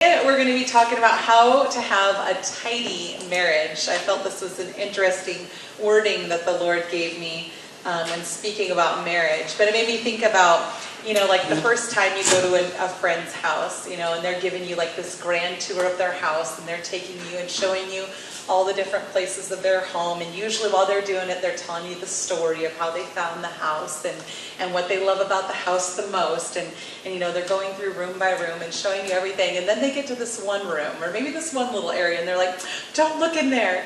We're going to be talking about how to have a tidy marriage. I felt this was an interesting wording that the Lord gave me when speaking about marriage. But it made me think about, like the first time you go to a friend's house, and they're giving you like this grand tour of their house, and they're taking you and showing you all the different places of their home. And usually while they're doing it, they're telling you the story of how they found the house and what they love about the house the most. And they're going through room by room and showing you everything. And then they get to this one room, or maybe this one little area, and they're like, don't look in there.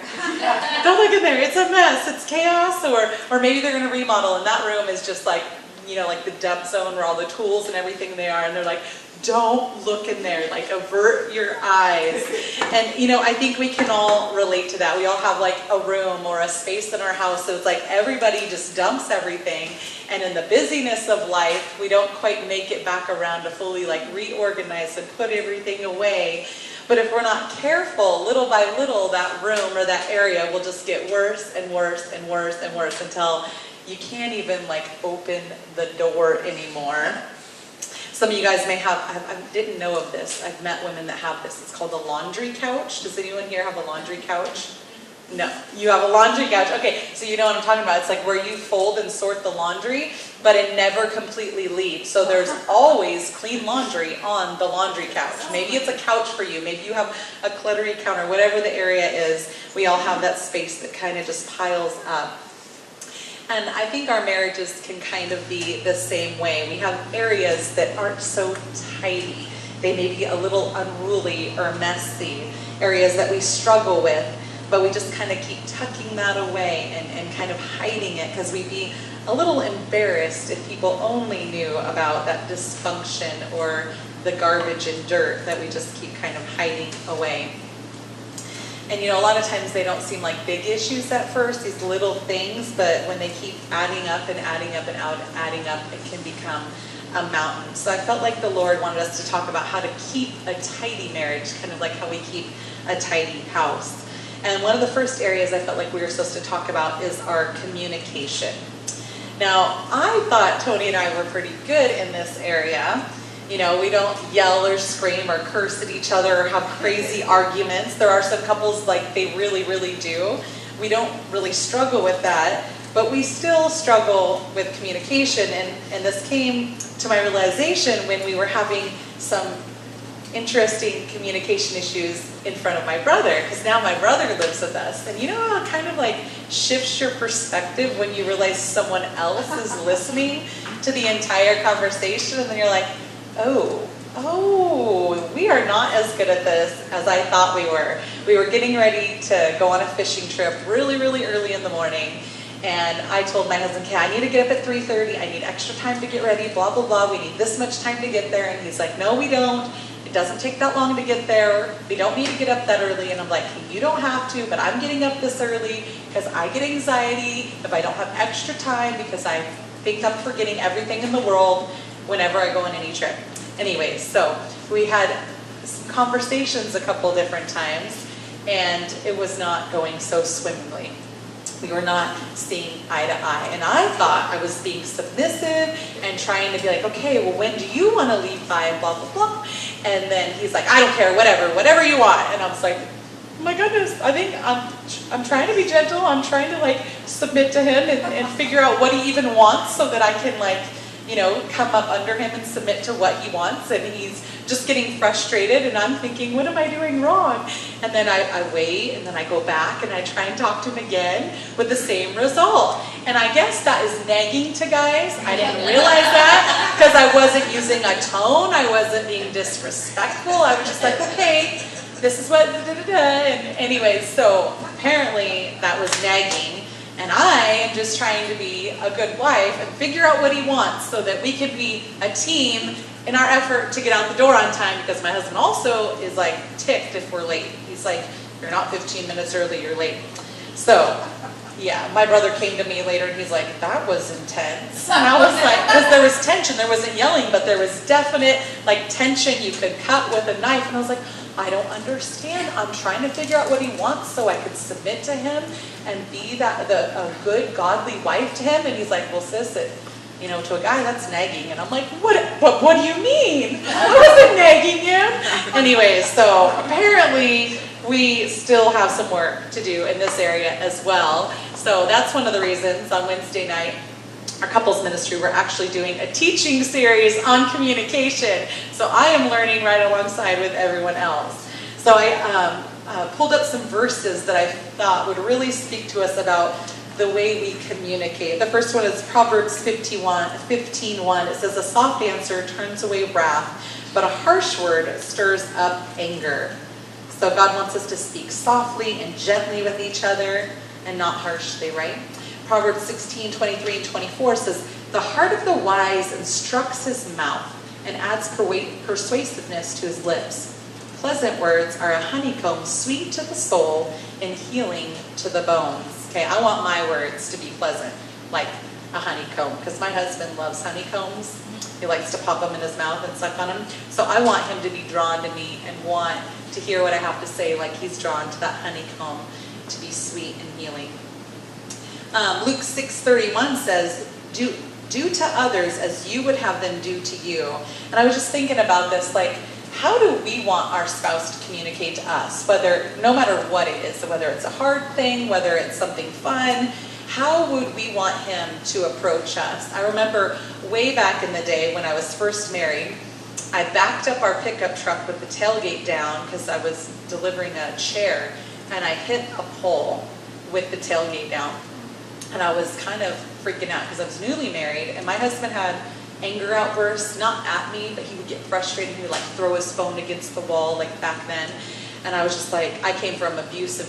Don't look in there. It's a mess. It's chaos. Or maybe they're going to remodel, and that room is just like, like the dump zone where all the tools and everything they are. And they're like, don't look in there, like avert your eyes. And I think we can all relate to that. We all have like a room or a space in our house, so it's like everybody just dumps everything, and in the busyness of life we don't quite make it back around to fully like reorganize and put everything away. But if we're not careful, little by little, that room or that area will just get worse and worse and worse and worse until you can't even like open the door anymore. Some of you guys may have, I didn't know of this. I've met women that have this. It's called a laundry couch. Does anyone here have a laundry couch? No. You have a laundry couch. Okay, so you know what I'm talking about. It's like where you fold and sort the laundry, but it never completely leaves. So there's always clean laundry on the laundry couch. Maybe it's a couch for you. Maybe you have a cluttery counter. Whatever the area is, we all have that space that kind of just piles up. And I think our marriages can kind of be the same way. We have areas that aren't so tidy. They may be a little unruly or messy, areas that we struggle with, but we just kind of keep tucking that away and kind of hiding it because we'd be a little embarrassed if people only knew about that dysfunction or the garbage and dirt that we just keep kind of hiding away. And a lot of times they don't seem like big issues at first, these little things, but when they keep adding up and adding up and adding up, it can become a mountain. So I felt like the Lord wanted us to talk about how to keep a tidy marriage, kind of like how we keep a tidy house. And one of the first areas I felt like we were supposed to talk about is our communication. Now, I thought Tony and I were pretty good in this area. We don't yell or scream or curse at each other or have crazy arguments. There are some couples like they really, really do. We don't really struggle with that, but we still struggle with communication. And this came to my realization when we were having some interesting communication issues in front of my brother, because now my brother lives with us. And how it kind of like shifts your perspective when you realize someone else is listening to the entire conversation, and then you're like, Oh, we are not as good at this as I thought we were. We were getting ready to go on a fishing trip really, really early in the morning. And I told my husband, okay, I need to get up at 3:30. I need extra time to get ready, blah, blah, blah. We need this much time to get there. And he's like, no, we don't. It doesn't take that long to get there. We don't need to get up that early. And I'm like, you don't have to, but I'm getting up this early because I get anxiety if I don't have extra time because I think I'm forgetting everything in the world whenever I go on any trip. Anyways, so we had some conversations a couple different times, and it was not going so swimmingly. We were not seeing eye to eye. And I thought I was being submissive and trying to be like, okay, well, when do you want to leave by, blah, blah, blah. And then he's like, I don't care, whatever you want. And I was like, oh my goodness, I think I'm trying to be gentle. I'm trying to like submit to him and figure out what he even wants so that I can like, come up under him and submit to what he wants. And he's just getting frustrated, and I'm thinking, what am I doing wrong? And then I wait, and then I go back, and I try and talk to him again with the same result. And I guess that is nagging to guys. I didn't realize that because I wasn't using a tone. I wasn't being disrespectful. I was just like, okay, this is what da-da-da-da. And anyways, so apparently that was nagging. And I am just trying to be a good wife and figure out what he wants so that we can be a team in our effort to get out the door on time, because my husband also is like ticked if we're late. He's like, you're not 15 minutes early, you're late. So, yeah, my brother came to me later and he's like, that was intense. And I was like, because there was tension. There wasn't yelling, but there was definite like tension you could cut with a knife. And I was like, I don't understand. I'm trying to figure out what he wants so I could submit to him and be a good, godly wife to him. And he's like, well, sis, to a guy, that's nagging. And I'm like, what do you mean? I wasn't nagging him. Anyways, so apparently we still have some work to do in this area as well. So that's one of the reasons on Wednesday night, our couples ministry, we're actually doing a teaching series on communication. So I am learning right alongside with everyone else. So I pulled up some verses that I thought would really speak to us about the way we communicate. The first one is Proverbs 15:1. It says, a soft answer turns away wrath, but a harsh word stirs up anger. So God wants us to speak softly and gently with each other and not harshly, right? Proverbs 16:23 and 24 says, the heart of the wise instructs his mouth and adds persuasiveness to his lips. Pleasant words are a honeycomb, sweet to the soul and healing to the bones. Okay, I want my words to be pleasant, like a honeycomb, because my husband loves honeycombs. He likes to pop them in his mouth and suck on them. So I want him to be drawn to me and want to hear what I have to say, like he's drawn to that honeycomb, to be sweet and healing. Luke 6:31 says, do to others as you would have them do to you. And I was just thinking about this, like, how do we want our spouse to communicate to us? No matter what it is, whether it's a hard thing, whether it's something fun, how would we want him to approach us? I remember way back in the day when I was first married, I backed up our pickup truck with the tailgate down because I was delivering a chair, and I hit a pole with the tailgate down. And I was kind of freaking out because I was newly married, and my husband had anger outbursts, not at me, but he would get frustrated. He would like throw his phone against the wall, like back then. And I was just like, I came from abuse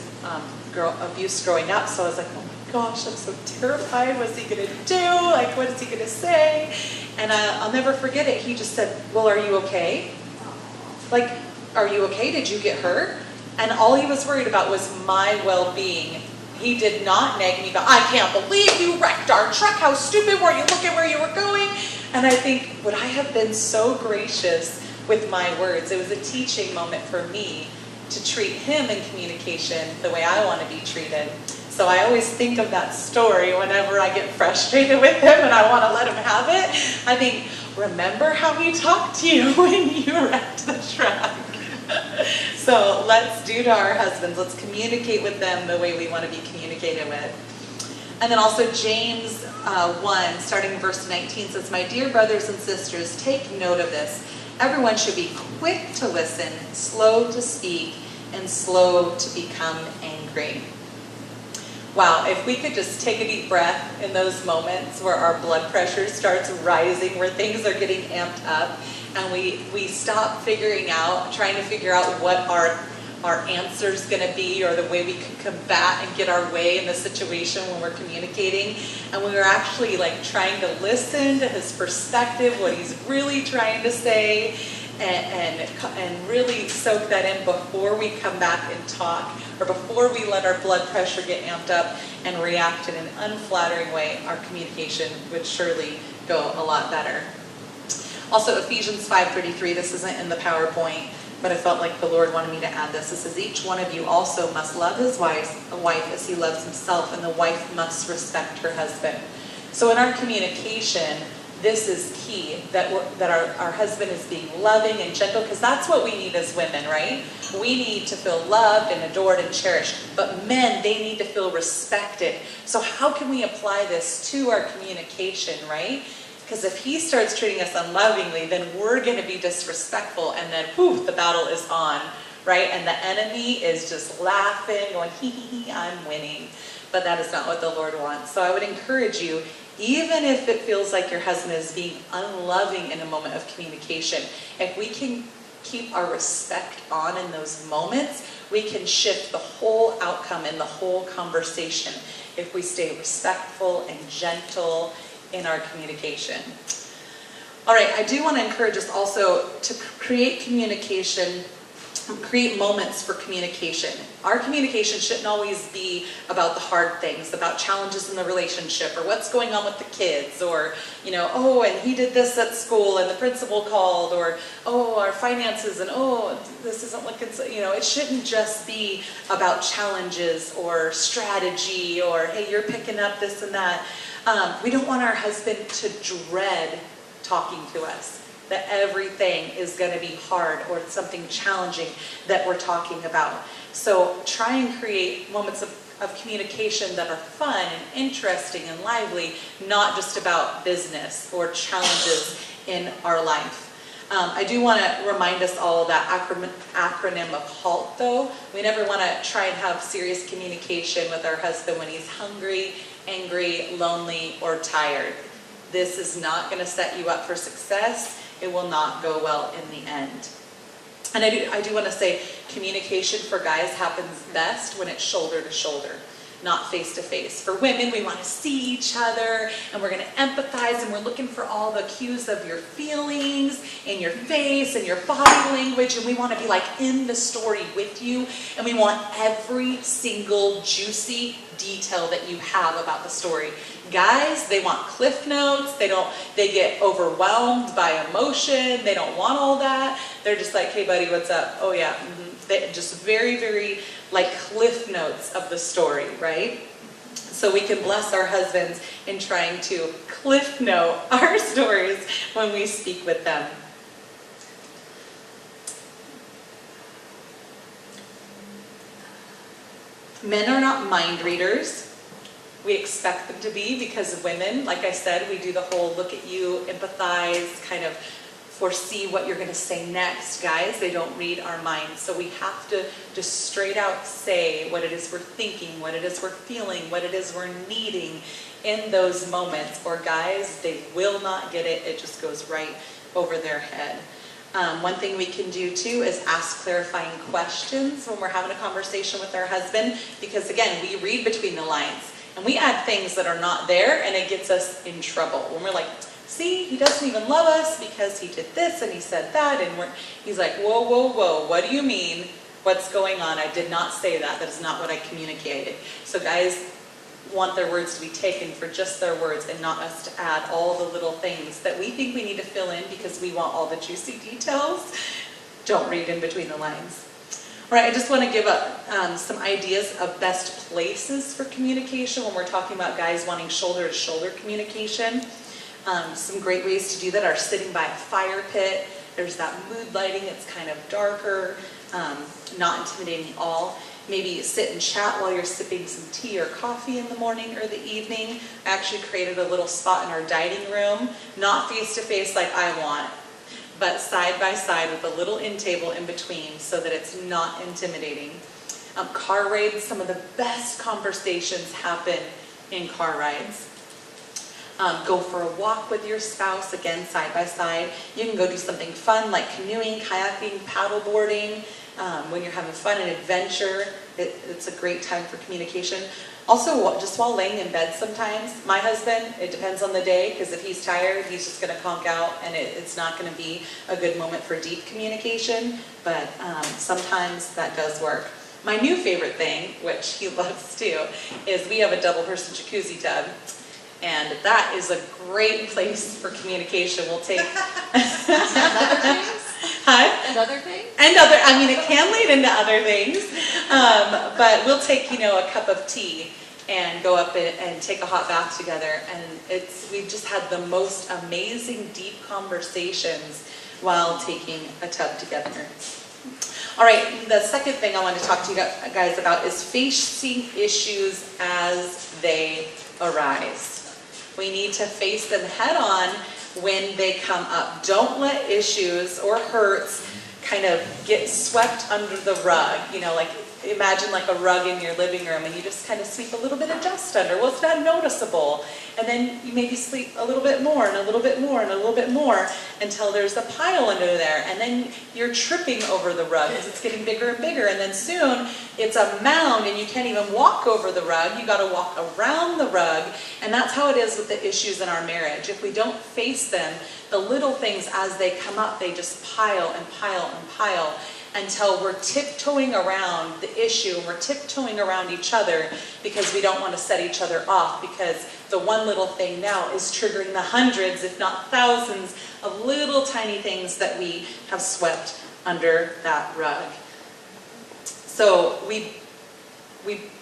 growing up, so I was like, oh my gosh, I'm so terrified. What's he gonna do? Like, what is he gonna say? And I'll never forget it. He just said, well, are you okay? Like, are you okay? Did you get hurt? And all he was worried about was my well-being. He did not nag me about, I can't believe you wrecked our truck. How stupid were you? Look at where you were going. And I think, would I have been so gracious with my words? It was a teaching moment for me to treat him in communication the way I want to be treated. So I always think of that story whenever I get frustrated with him and I want to let him have it. I think, remember how he talked to you when you wrecked the truck? So let's do to our husbands. Let's communicate with them the way we want to be communicated with. And then also James 1, starting in verse 19, says, my dear brothers and sisters, take note of this. Everyone should be quick to listen, slow to speak, and slow to become angry. Wow, if we could just take a deep breath in those moments where our blood pressure starts rising, where things are getting amped up, and we stop trying to figure out what our answer's going to be, or the way we can combat and get our way in the situation when we're communicating, and we were actually like trying to listen to his perspective, what he's really trying to say, and really soak that in before we come back and talk, or before we let our blood pressure get amped up and react in an unflattering way, our communication would surely go a lot better. Also, Ephesians 5:33, this isn't in the PowerPoint, but I felt like the Lord wanted me to add this. It says, each one of you also must love his wife as he loves himself, and the wife must respect her husband. So in our communication, this is key, that our husband is being loving and gentle, because that's what we need as women, right? We need to feel loved and adored and cherished. But men, they need to feel respected. So how can we apply this to our communication, right? Because if he starts treating us unlovingly, then we're going to be disrespectful, and then the battle is on, right? And the enemy is just laughing, going, hee hee hee, I'm winning. But that is not what the Lord wants. So I would encourage you, even if it feels like your husband is being unloving in a moment of communication, if we can keep our respect on in those moments, we can shift the whole outcome and the whole conversation if we stay respectful and gentle in our communication. All right, I do want to encourage us also to create communication create moments for communication. Our communication shouldn't always be about the hard things, about challenges in the relationship, or what's going on with the kids, or, oh, and he did this at school, and the principal called, or, oh, our finances, and oh, this isn't looking so, it shouldn't just be about challenges or strategy, or, hey, you're picking up this and that. We don't want our husband to dread talking to us, that everything is going to be hard or something challenging that we're talking about. So try and create moments of communication that are fun and interesting and lively, not just about business or challenges in our life. I do want to remind us all of that acronym of HALT, though. We never want to try and have serious communication with our husband when he's hungry, angry, lonely, or tired. This is not going to set you up for success. It will not go well in the end. And I do want to say, communication for guys happens best when it's shoulder to shoulder, not face to face. For women, we want to see each other, and we're going to empathize, and we're looking for all the cues of your feelings in your face and your body language, and we want to be like in the story with you, and we want every single juicy detail that you have about the story. Guys, they want cliff notes. They get overwhelmed by emotion. They don't want all that. They're just like, hey buddy, what's up? Oh yeah. They just very, very like cliff notes of the story, right? So we can bless our husbands in trying to cliff note our stories when we speak with them. Men are not mind readers. We expect them to be because of women. Like I said, we do the whole look at you, empathize, kind of foresee what you're going to say next. Guys, they don't read our minds. So we have to just straight out say what it is we're thinking, what it is we're feeling, what it is we're needing in those moments. Or guys, they will not get it. It just goes right over their head. One thing we can do too is ask clarifying questions when we're having a conversation with our husband, because again, we read between the lines and we add things that are not there, and it gets us in trouble. When we're like, see, he doesn't even love us because he did this and he said that, and he's like, whoa, whoa, whoa, what do you mean? What's going on? I did not say that. That is not what I communicated. So guys want their words to be taken for just their words and not us to add all the little things that we think we need to fill in because we want all the juicy details. Don't read in between the lines. All right, I just want to give some ideas of best places for communication when we're talking about guys wanting shoulder-to-shoulder communication. Some great ways to do that are sitting by a fire pit. There's that mood lighting. It's kind of darker, not intimidating at all. Maybe sit and chat while you're sipping some tea or coffee in the morning or the evening. I actually created a little spot in our dining room, not face-to-face like I want, but side by side with a little end table in between so that it's not intimidating. Car rides, some of the best conversations happen in car rides. Go for a walk with your spouse, again, side by side. You can go do something fun like canoeing, kayaking, paddleboarding. When you're having fun and adventure, it's a great time for communication. Also, just while laying in bed sometimes, my husband, it depends on the day, because if he's tired, he's just going to conk out, and it's not going to be a good moment for deep communication, but sometimes that does work. My new favorite thing, which he loves too, is we have a double-person jacuzzi tub. And that is a great place for communication. We'll take other things? Huh? And other things? It can lead into other things. But we'll take, a cup of tea and go up and take a hot bath together. And we've just had the most amazing deep conversations while taking a tub together. All right, the second thing I want to talk to you guys about is facing issues as they arise. We need to face them head on when they come up. Don't let issues or hurts kind of get swept under the rug. Imagine like a rug in your living room and you just kind of sweep a little bit of dust under. Well, it's not noticeable. And then you maybe sweep a little bit more and a little bit more and a little bit more until there's a pile under there. And then you're tripping over the rug as it's getting bigger and bigger. And then soon it's a mound and you can't even walk over the rug. You got to walk around the rug. And that's how it is with the issues in our marriage. If we don't face them, the little things as they come up, they just pile and pile and pile. until we're tiptoeing around the issue and we're tiptoeing around each other because we don't want to set each other off, because the one little thing now is triggering the hundreds, if not thousands, of little tiny things that we have swept under that rug. So we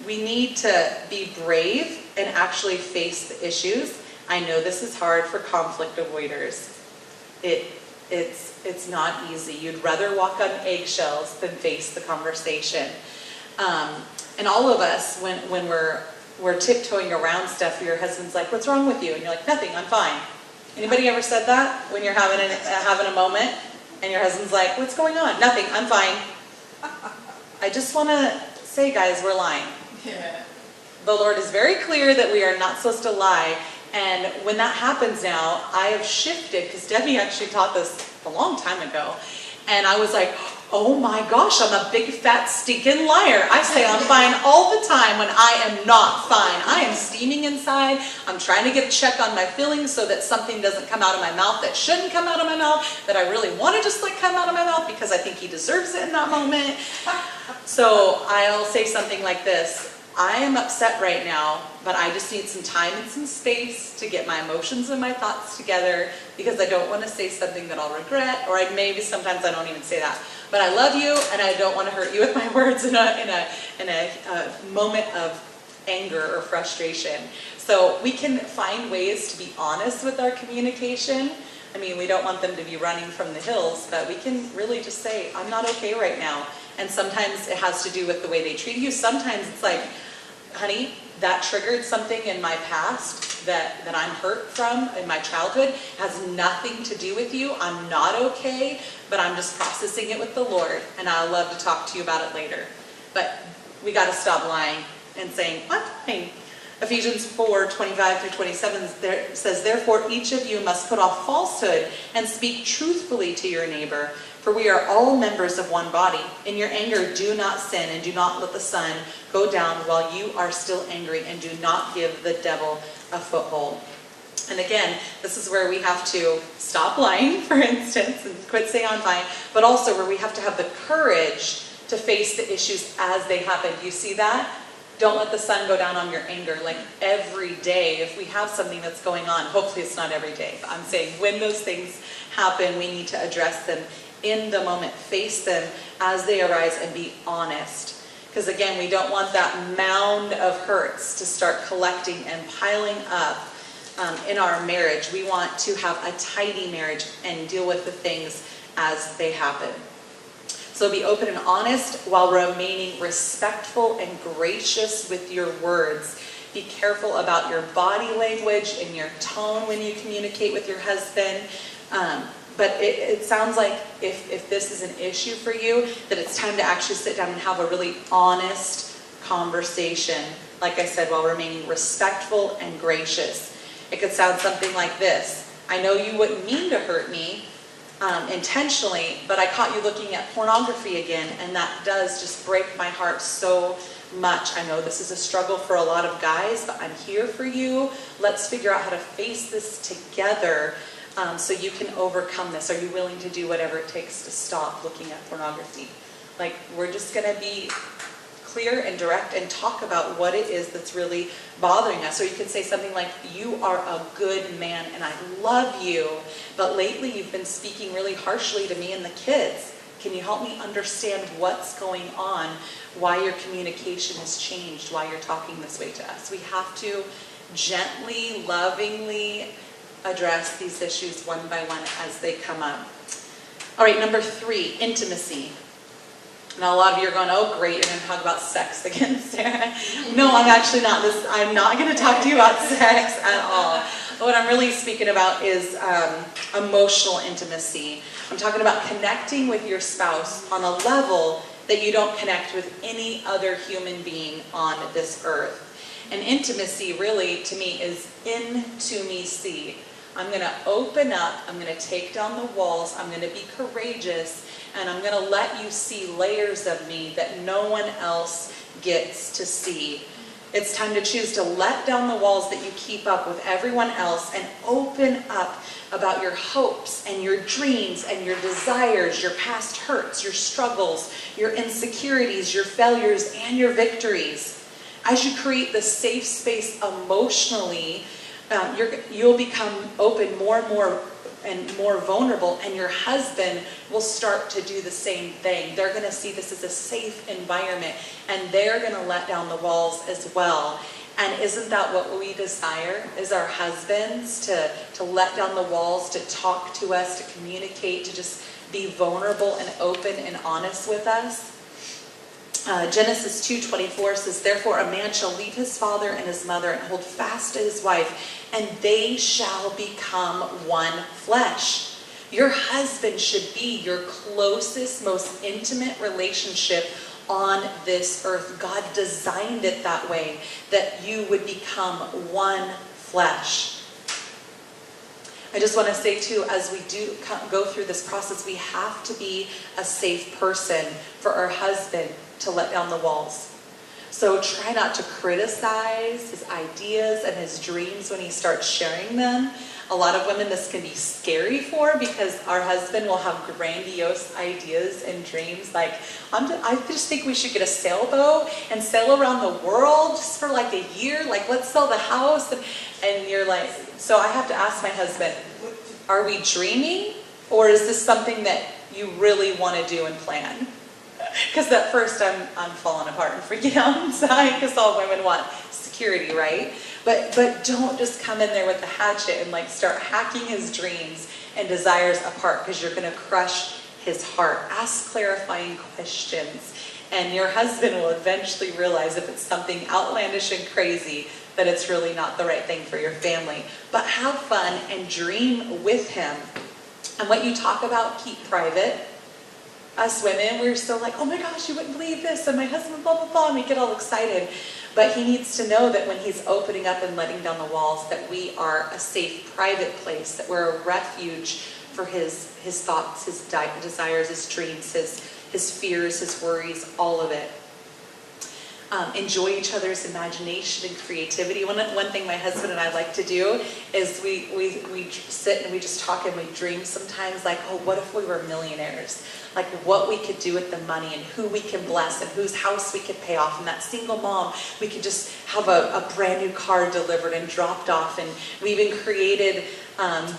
need to be brave and actually face the issues. I know this is hard for conflict avoiders. It's not easy. You'd rather walk on eggshells than face the conversation. And all of us, when we're tiptoeing around stuff, your husband's like, "What's wrong with you?" And you're like, "Nothing, I'm fine." Anybody ever said that when you're having a moment and your husband's like, "What's going on?" "Nothing, I'm fine." I just want to say, guys, we're lying. Yeah. The Lord is very clear that we are not supposed to lie. And when that happens now, I have shifted, because Debbie actually taught this a long time ago. And I was like, oh my gosh, I'm a big fat stinking liar. I say I'm fine all the time when I am not fine. I am steaming inside. I'm trying to get a check on my feelings so that something doesn't come out of my mouth that shouldn't come out of my mouth, that I really want to just let come out of my mouth because I think he deserves it in that moment. So I'll say something like this: I am upset right now, but I just need some time and some space to get my emotions and my thoughts together, because I don't want to say something that I'll regret, or maybe sometimes I don't even say that. But I love you, and I don't want to hurt you with my words in a moment of anger or frustration. So we can find ways to be honest with our communication. I mean, we don't want them to be running from the hills, but we can really just say, I'm not okay right now. And sometimes it has to do with the way they treat you. Sometimes it's like, honey, that triggered something in my past that I'm hurt from in my childhood. It has nothing to do with you. I'm not okay, but I'm just processing it with the Lord, and I'll love to talk to you about it later. But we got to stop lying and saying, I'm fine. Ephesians 4:25-27 says, therefore each of you must put off falsehood and speak truthfully to your neighbor, for we are all members of one body. In your anger do not sin, and do not let the sun go down while you are still angry, and do not give the devil a foothold. And again, this is where we have to stop lying, for instance, and quit saying I'm fine, but also where we have to have the courage to face the issues as they happen. Do you see that? Don't let the sun go down on your anger. Like every day, if we have something that's going on, hopefully it's not every day, but I'm saying when those things happen, we need to address them in the moment, face them as they arise, and be honest. Because again, we don't want that mound of hurts to start collecting and piling up in our marriage. We want to have a tidy marriage and deal with the things as they happen. So be open and honest while remaining respectful and gracious with your words. Be careful about your body language and your tone when you communicate with your husband. But it sounds like if this is an issue for you, that it's time to actually sit down and have a really honest conversation. Like I said, while remaining respectful and gracious. It could sound something like this: I know you wouldn't mean to hurt me intentionally, but I caught you looking at pornography again, and that does just break my heart so much. I know this is a struggle for a lot of guys, but I'm here for you. Let's figure out how to face this together. So you can overcome this. Are you willing to do whatever it takes to stop looking at pornography? Like, we're just going to be clear and direct and talk about what it is that's really bothering us. Or you could say something like, you are a good man and I love you, but lately you've been speaking really harshly to me and the kids. Can you help me understand what's going on, why your communication has changed, why you're talking this way to us? We have to gently, lovingly address these issues one by one as they come up. All right, number 3, intimacy. Now a lot of you are going, oh great, you're going to talk about sex again, Sarah. No, I'm actually not. I'm not going to talk to you about sex at all. What I'm really speaking about is emotional intimacy. I'm talking about connecting with your spouse on a level that you don't connect with any other human being on this earth. And intimacy really, to me, is intimacy. I'm going to open up, I'm going to take down the walls, I'm going to be courageous, and I'm going to let you see layers of me that no one else gets to see. It's time to choose to let down the walls that you keep up with everyone else and open up about your hopes and your dreams and your desires, your past hurts, your struggles, your insecurities, your failures, and your victories. As you create this safe space emotionally, you'll become open more and more vulnerable, and your husband will start to do the same thing. They're going to see this as a safe environment, and they're going to let down the walls as well. And isn't that what we desire, is our husbands to let down the walls, to talk to us, to communicate, to just be vulnerable and open and honest with us? Genesis 2:24 says, "Therefore a man shall leave his father and his mother and hold fast to his wife, and they shall become one flesh." Your husband should be your closest, most intimate relationship on this earth. God designed it that way, that you would become one flesh. I just want to say too, as we do go through this process, we have to be a safe person for our husband to let down the walls. So try not to criticize his ideas and his dreams when he starts sharing them. A lot of women this can be scary for, because our husband will have grandiose ideas and dreams like, I just think we should get a sailboat and sail around the world just for like a year, like let's sell the house. And you're like, so I have to ask my husband, are we dreaming, or is this something that you really want to do and plan? Because at first I'm falling apart and freaking out inside, because all women want security, right? But don't just come in there with the hatchet and like start hacking his dreams and desires apart, because you're going to crush his heart. Ask clarifying questions, and your husband will eventually realize if it's something outlandish and crazy, that it's really not the right thing for your family. But have fun and dream with him. And what you talk about, keep private. Us women, we're so like, oh my gosh, you wouldn't believe this, and my husband, blah, blah, blah, and we get all excited. But he needs to know that when he's opening up and letting down the walls, that we are a safe, private place, that we're a refuge for his thoughts, his desires, his dreams, his fears, his worries, all of it. Enjoy each other's imagination and creativity. One thing my husband and I like to do is we sit and we just talk and we dream sometimes like, oh, what if we were millionaires? Like what we could do with the money and who we can bless and whose house we could pay off. And that single mom, we could just have a brand new car delivered and dropped off. And we even created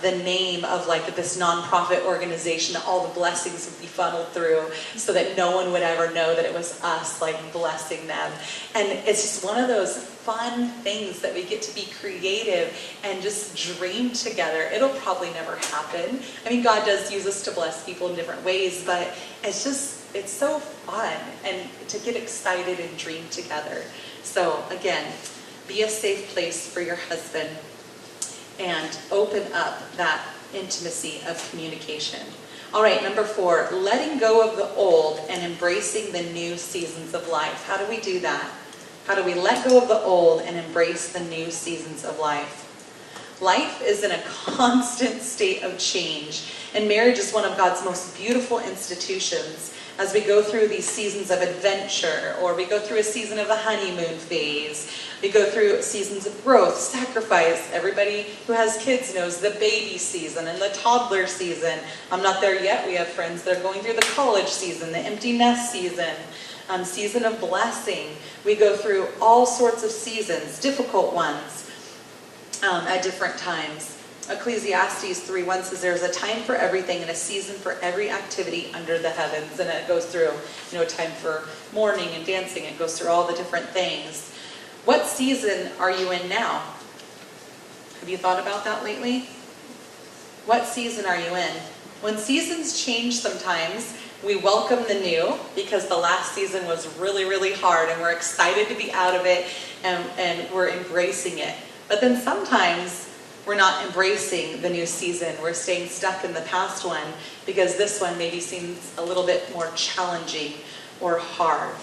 the name of like this nonprofit organization that all the blessings would be funneled through, so that no one would ever know that it was us like blessing them. And it's just one of those fun things that we get to be creative and just dream together. It'll probably never happen. I mean, God does use us to bless people in different ways, but it's so fun and to get excited and dream together. So again, be a safe place for your husband and open up that intimacy of communication. All right, number 4, letting go of the old and embracing the new seasons of life. How do we do that? How do we let go of the old and embrace the new seasons of life? Life is in a constant state of change, and marriage is one of God's most beautiful institutions. As we go through these seasons of adventure, or we go through a season of the honeymoon phase, we go through seasons of growth, sacrifice. Everybody who has kids knows the baby season and the toddler season. I'm not there yet. We have friends that are going through the college season, the empty nest season, season of blessing. We go through all sorts of seasons, difficult ones, at different times. Ecclesiastes 3:1 says there's a time for everything and a season for every activity under the heavens. And it goes through, a time for mourning and dancing. It goes through all the different things. What season are you in now? Have you thought about that lately? What season are you in? When seasons change sometimes, we welcome the new, because the last season was really, really hard and we're excited to be out of it, and we're embracing it. But then sometimes we're not embracing the new season. We're staying stuck in the past one because this one maybe seems a little bit more challenging or hard.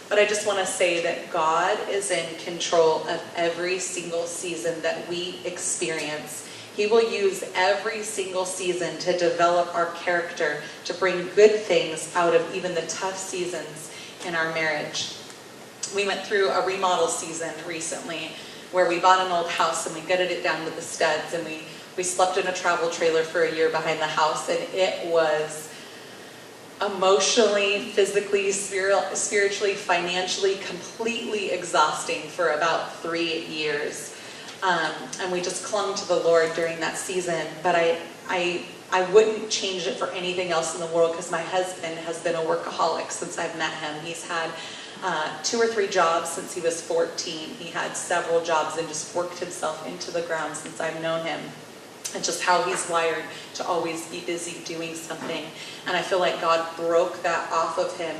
But I just want to say that God is in control of every single season that we experience. He will use every single season to develop our character, to bring good things out of even the tough seasons in our marriage. We went through a remodel season recently where we bought an old house and we gutted it down to the studs, and we slept in a travel trailer for a year behind the house, and it was emotionally, physically, spiritually, financially, completely exhausting for about 3 years. And we just clung to the Lord during that season. But I wouldn't change it for anything else in the world, because my husband has been a workaholic since I've met him. He's had 2 or 3 jobs since he was 14. He had several jobs and just worked himself into the ground since I've known him. And just how he's wired to always be busy doing something. And I feel like God broke that off of him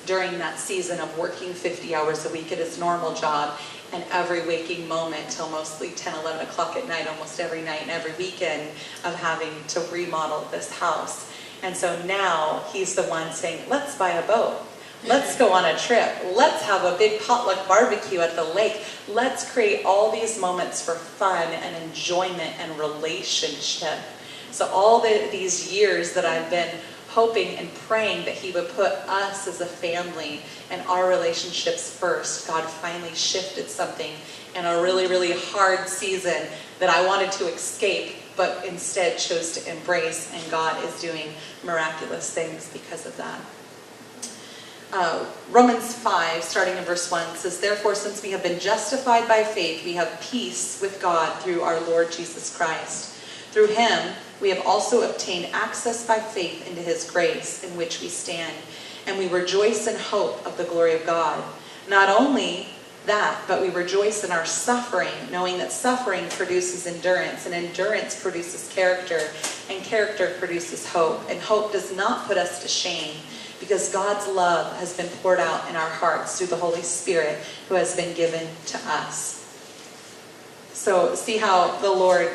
during that season of working 50 hours a week at his normal job, and every waking moment till mostly 10, 11 o'clock at night, almost every night and every weekend, of having to remodel this house. And so now he's the one saying, let's buy a boat. Let's go on a trip. Let's have a big potluck barbecue at the lake. Let's create all these moments for fun and enjoyment and relationship. So all these years that I've been hoping and praying that he would put us as a family and our relationships first, God finally shifted something in a really, really hard season that I wanted to escape, but instead chose to embrace, and God is doing miraculous things because of that. Romans 5, starting in verse 1, says, therefore, since we have been justified by faith, we have peace with God through our Lord Jesus Christ. Through him, we have also obtained access by faith into his grace, in which we stand, and we rejoice in hope of the glory of God. Not only that, but we rejoice in our suffering, knowing that suffering produces endurance, and endurance produces character, and character produces hope. And hope does not put us to shame, because God's love has been poured out in our hearts through the Holy Spirit who has been given to us. So see how the Lord,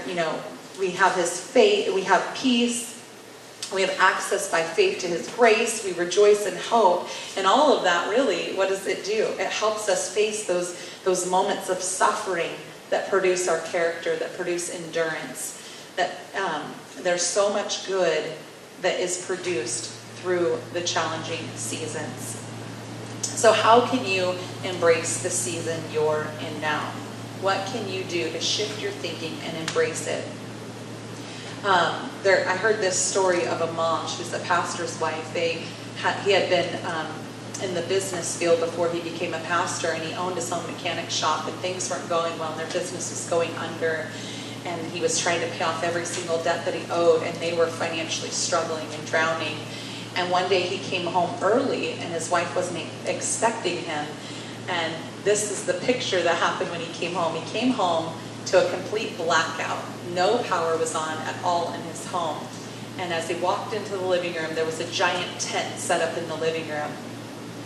we have his faith, we have peace, we have access by faith to his grace, we rejoice in hope, and all of that really, what does it do? It helps us face those moments of suffering that produce our character, that produce endurance, that there's so much good that is produced through the challenging seasons. So how can you embrace the season you're in now? What can you do to shift your thinking and embrace it? I heard this story of a mom. She was a pastor's wife. He had been in the business field before he became a pastor, and he owned his own mechanic shop, and things weren't going well, and their business was going under. And he was trying to pay off every single debt that he owed, and they were financially struggling and drowning. And one day he came home early, and his wife wasn't expecting him. And this is the picture that happened when he came home. He came home to a complete blackout. No power was on at all in his home. And as he walked into the living room, there was a giant tent set up in the living room.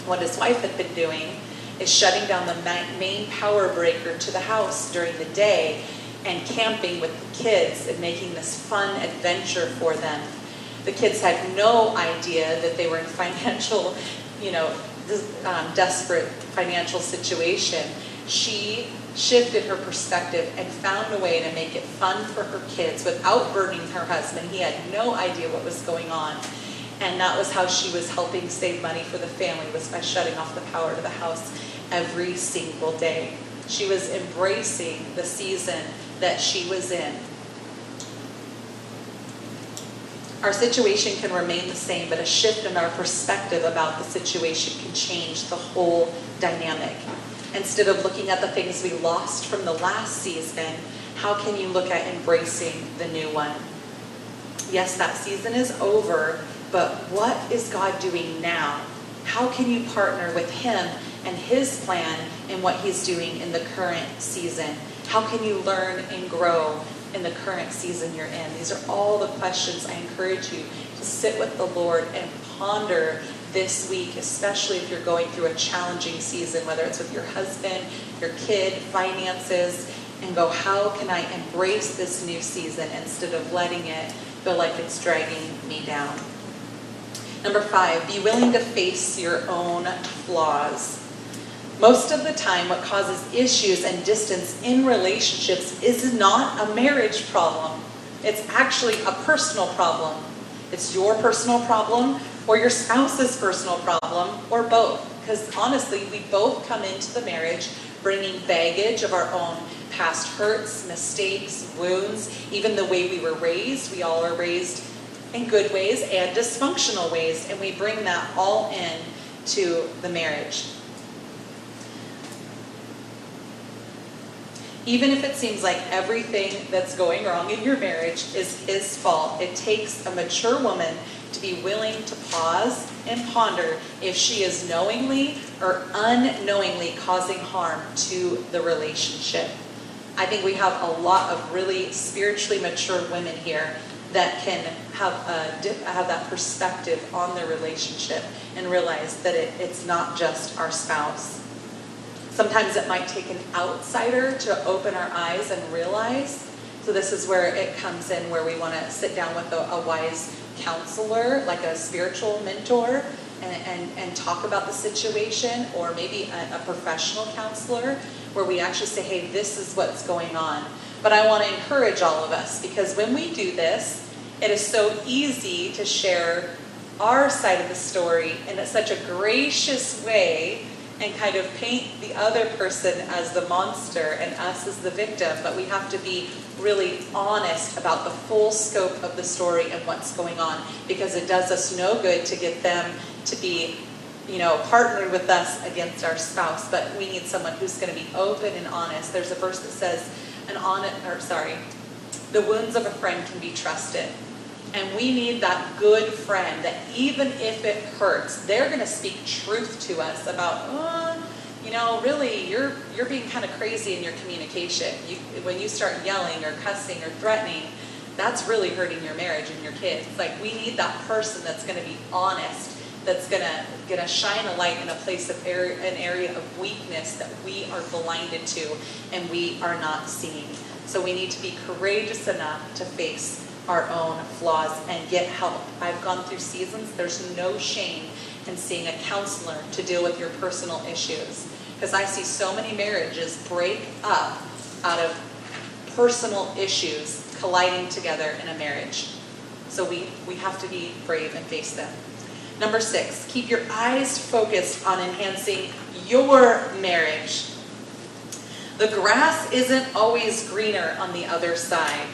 What his wife had been doing is shutting down the main power breaker to the house during the day and camping with the kids and making this fun adventure for them. The kids had no idea that they were in financial, desperate financial situation. She shifted her perspective and found a way to make it fun for her kids without burdening her husband. He had no idea what was going on. And that was how she was helping save money for the family, was by shutting off the power to the house every single day. She was embracing the season that she was in. Our situation can remain the same, but a shift in our perspective about the situation can change the whole dynamic. Instead of looking at the things we lost from the last season, how can you look at embracing the new one? Yes, that season is over, but what is God doing now? How can you partner with him and his plan in what he's doing in the current season? How can you learn and grow in the current season you're in? These are all the questions I encourage you to sit with the Lord and ponder this week, especially if you're going through a challenging season, whether it's with your husband, your kid, finances, and go, how can I embrace this new season instead of letting it feel like it's dragging me down? Number 5, be willing to face your own flaws. Most of the time, what causes issues and distance in relationships is not a marriage problem. It's actually a personal problem. It's your personal problem or your spouse's personal problem, or both, Because honestly, we both come into the marriage bringing baggage of our own past hurts, mistakes, wounds, even the way we were raised. We all are raised in good ways and dysfunctional ways, and we bring that all in to the marriage. Even if it seems like everything that's going wrong in your marriage is his fault, it takes a mature woman to be willing to pause and ponder if she is knowingly or unknowingly causing harm to the relationship. I think we have a lot of really spiritually mature women here that can have that perspective on their relationship and realize that it's not just our spouse. Sometimes it might take an outsider to open our eyes and realize. So this is where it comes in, where we want to sit down with a wise counselor, like a spiritual mentor, and talk about the situation, or maybe a professional counselor, where we actually say, hey, this is what's going on. But I want to encourage all of us, because when we do this, it is so easy to share our side of the story in such a gracious way and kind of paint the other person as the monster and us as the victim. But we have to be really honest about the full scope of the story and what's going on, because it does us no good to get them to be, partnered with us against our spouse. But we need someone who's going to be open and honest. There's a verse that says, the wounds of a friend can be trusted. And we need that good friend that even if it hurts, they're going to speak truth to us about, really, you're being kind of crazy in your communication. When you start yelling or cussing or threatening, that's really hurting your marriage and your kids. Like, we need that person that's going to be honest, that's going to shine a light in a place of an area of weakness that we are blinded to and we are not seeing. So we need to be courageous enough to face our own flaws and get help. I've gone through seasons. There's no shame in seeing a counselor to deal with your personal issues, because I see so many marriages break up out of personal issues colliding together in a marriage. So we have to be brave and face them. Number 6, keep your eyes focused on enhancing your marriage. The grass isn't always greener on the other side.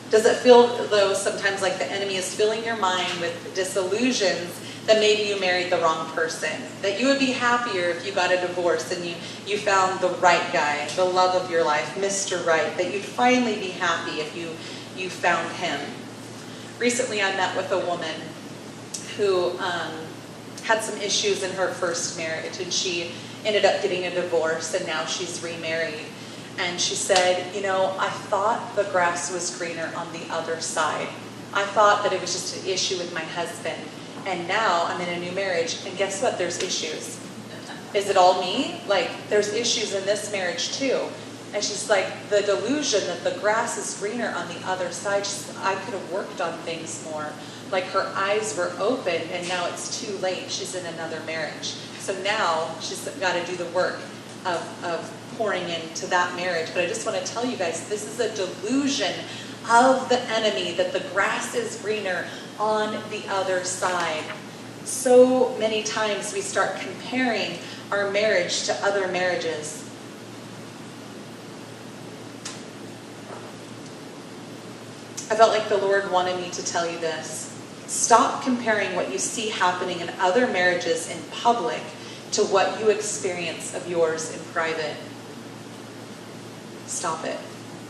Does it feel, though, sometimes like the enemy is filling your mind with disillusions that maybe you married the wrong person? That you would be happier if you got a divorce and you found the right guy, the love of your life, Mr. Right. That you'd finally be happy if you found him. Recently I met with a woman who had some issues in her first marriage, and she ended up getting a divorce, and now she's remarried. And she said, I thought the grass was greener on the other side. I thought that it was just an issue with my husband. And now I'm in a new marriage, and guess what? There's issues. Is it all me? Like, there's issues in this marriage too. And she's like, the delusion that the grass is greener on the other side, I could have worked on things more. Like, her eyes were open, and now it's too late. She's in another marriage. So now she's got to do the work of pouring into that marriage. But I just want to tell you guys, this is a delusion of the enemy, that the grass is greener on the other side. So many times we start comparing our marriage to other marriages. I felt like the Lord wanted me to tell you this. Stop comparing what you see happening in other marriages in public to what you experience of yours in private. Stop it.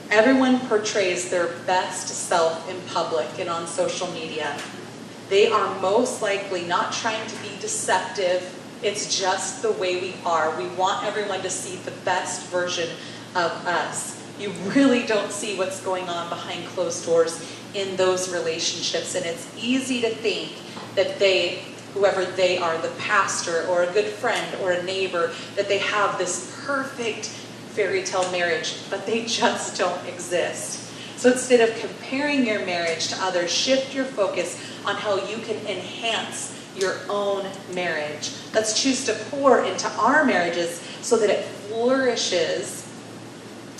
Everyone portrays their best self in public and on social media. They are most likely not trying to be deceptive. It's just the way we are. We want everyone to see the best version of us. You really don't see what's going on behind closed doors in those relationships. And it's easy to think that whoever they are, the pastor or a good friend or a neighbor, that they have this perfect fairy tale marriage, but they just don't exist. So instead of comparing your marriage to others, shift your focus on how you can enhance your own marriage. Let's choose to pour into our marriages so that it flourishes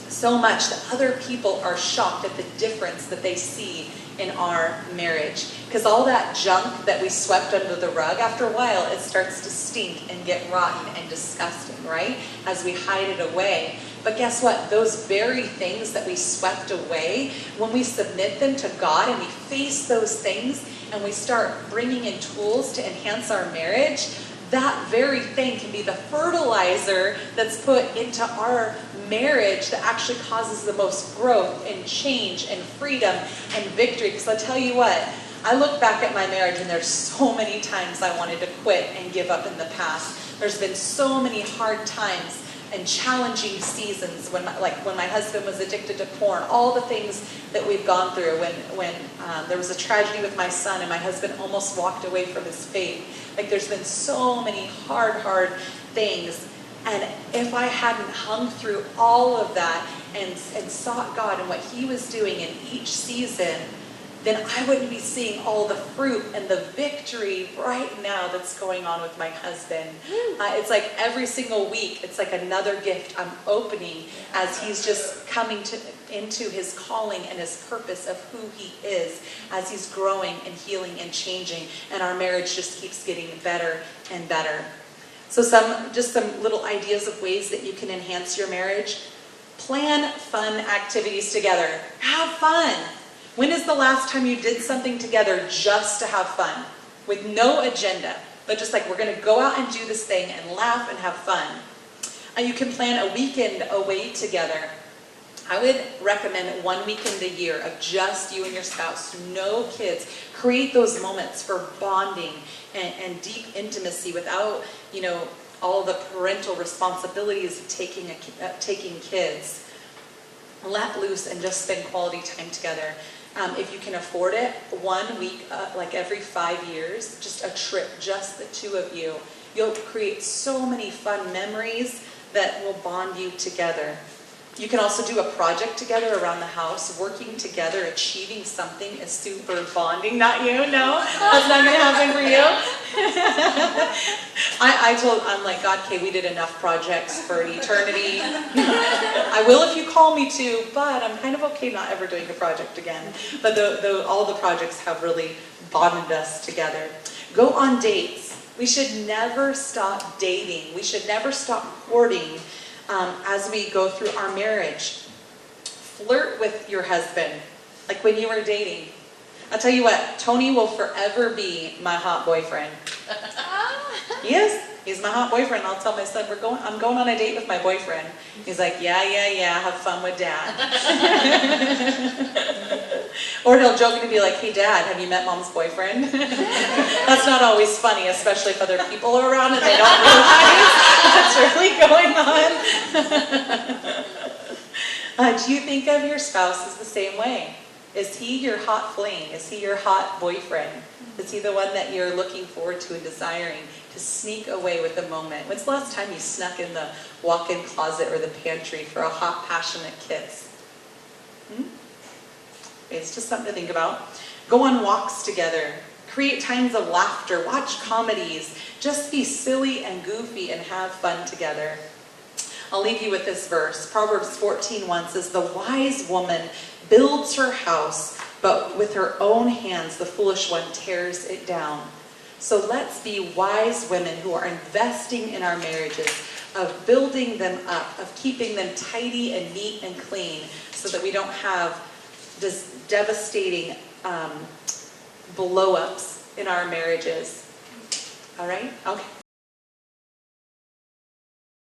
so much that other people are shocked at the difference that they see in our marriage. Because all that junk that we swept under the rug, after a while, it starts to stink and get rotten and disgusting, right? As we hide it away. But guess what? Those very things that we swept away, when we submit them to God and we face those things and we start bringing in tools to enhance our marriage, that very thing can be the fertilizer that's put into our marriage that actually causes the most growth and change and freedom and victory. Because I'll tell you what, I look back at my marriage and there's so many times I wanted to quit and give up in the past. There's been so many hard times and challenging seasons when my husband was addicted to porn, all the things that we've gone through when there was a tragedy with my son and my husband almost walked away from his faith. Like there's been so many hard things. And if I hadn't hung through all of that and sought God and what He was doing in each season, then I wouldn't be seeing all the fruit and the victory right now that's going on with my husband. It's like every single week, it's like another gift I'm opening as he's just coming into his calling and his purpose of who he is, as he's growing and healing and changing, and our marriage just keeps getting better and better. So some little ideas of ways that you can enhance your marriage. Plan fun activities together. Have fun. When is the last time you did something together just to have fun? With no agenda, but just like we're going to go out and do this thing and laugh and have fun. You can plan a weekend away together. I would recommend 1 weekend a year of just you and your spouse, no kids. Create those moments for bonding and deep intimacy without, all the parental responsibilities of taking kids. Let loose and just spend quality time together. If you can afford it, 1 week, like every 5 years, just a trip, just the two of you. You'll create so many fun memories that will bond you together. You can also do a project together around the house. Working together, achieving something is super bonding. Not you, no? That's not going to happen for you? I'm like, God, okay, we did enough projects for eternity. I will if you call me to, but I'm kind of okay not ever doing a project again. But all the projects have really bonded us together. Go on dates. We should never stop dating. We should never stop courting. As we go through our marriage. Flirt with your husband, like when you were dating. I'll tell you what, Tony will forever be my hot boyfriend. He is. He's my hot boyfriend. I'll tell my son, I'm going on a date with my boyfriend. He's like, yeah, have fun with Dad. Or he'll jokingly be like, hey Dad, have you met Mom's boyfriend? That's not always funny, especially if other people are around and they don't realize what's really going on. Do you think of your spouse as the same way? Is he your hot flame? Is he your hot boyfriend? Is he the one that you're looking forward to and desiring to sneak away with a moment? When's the last time you snuck in the walk-in closet or the pantry for a hot, passionate kiss? It's just something to think about. Go on walks together. Create times of laughter. Watch comedies. Just be silly and goofy and have fun together. I'll leave you with this verse. Proverbs 14:1 says, the wise woman builds her house, but with her own hands the foolish one tears it down. So let's be wise women who are investing in our marriages, of building them up, of keeping them tidy and neat and clean, so that we don't have this devastating blow-ups in our marriages. All right? Okay.